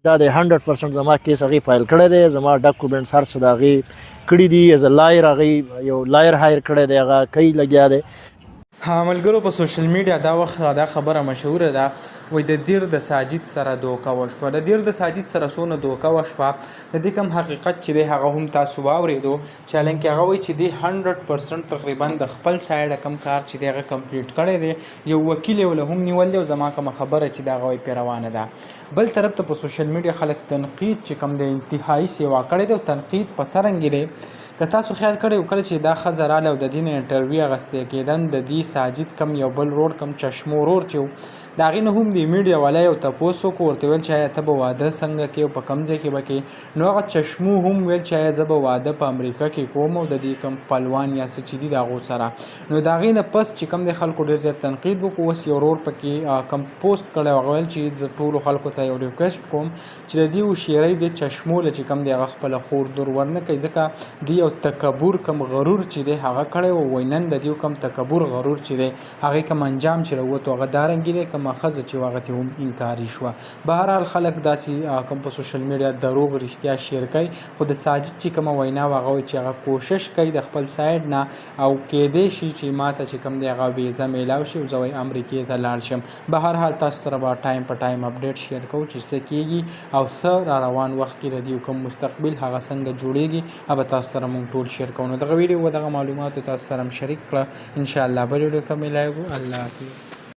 دا د 100% زما کیس هغې فایل کړی دی، زما ډاکومنټس هر څه د هغې کړي دي. ایز ا لایر هغې یو لایر هایر کړی دی، هغه کوي لګیا دی. ملګرو په سوشل میډیا دا وخت دا خبره مشهوره ده، وایي د دیر د ساجد سره دوکه وشوه. د دیر د ساجد سره څونه دوکه وشوه، د دې کوم حقیقت چې دی هغه هم تاسو واورېدو، چې حالانکې هغه وایي چې دی 100% تقریبا د خپل سایډه کوم کار چې دی هغه کمپلیټ کړی دی. یو وکیل یې له هم نیولی او زما کومه خبره چې د هغه وایي پرې روانه ده. بل طرف ته په سوشل میډیا خلک تنقید چې کوم دی انتهایي سیوا کړی دی، او تنقید په څرنګې دی که تاسو خیال کړی کله چې دا ښځه راله او د دې نه انټرویو اخیستی کېدن، د دې ساجد کم یو بل ورور کم چشمو ورور چې و، د هغې نه هم د میډیا والا یو تپوس وکړو، ورته ویل چې آیا ته به واده څنګه کوې او په کوم ځای کې به کوې. نو هغه چشمو هم ویل چې آیا زه به واده په امریکا کې کوم او د دې کوم خپلوان یا څه چې دي د هغو سره. نو د هغې نه پس چې کوم د خلکو ډېر زیات تنقید وکړو. اوس یو ورور پکې کوم پوسټ کړی، هغه ویل چې زه ټولو خلکو ته یو ریکویسټ کوم چې د دې هوښیارۍ د چشمو له چې کوم دی هغه خپله خور دور ورنه کوي، ځکه د یو تکبر کم غرور چې دی هغه کړی و. وایي نن د دې کم تکبر غرور چې دی هغې کوم انجام چې راووتو هغه دارنګې دی، کومه ښځه چې و هغه ترې هم انکاري شوه. بهرحال خلک داسې کوم په سوشل میډیا دروغ رښتیا شیر کوي، خو د ساجد چې کومه وینا و هغه وایي چې هغه کوشش کوي د خپل سایډ نه، او کیدی شي چې ما ته چې کوم دی هغه ویزه میلاو شي او زه وایي امریکې ته لاړ شم. بهرحال تاسو سره به ټایم په ټایم اپډیټ شیر کوو چې څه کېږي او څه را روان وخت کې د دې کوم مستقبل هغه څنګه جوړېږي، هغه به تاسو سره موږ ټول شیر کوو. نو دغه ویډیو و دغه معلوماتو تاسو سره هم شریک کړه. انشاءالله بل ویډیو کې میلاو. الله حافظ.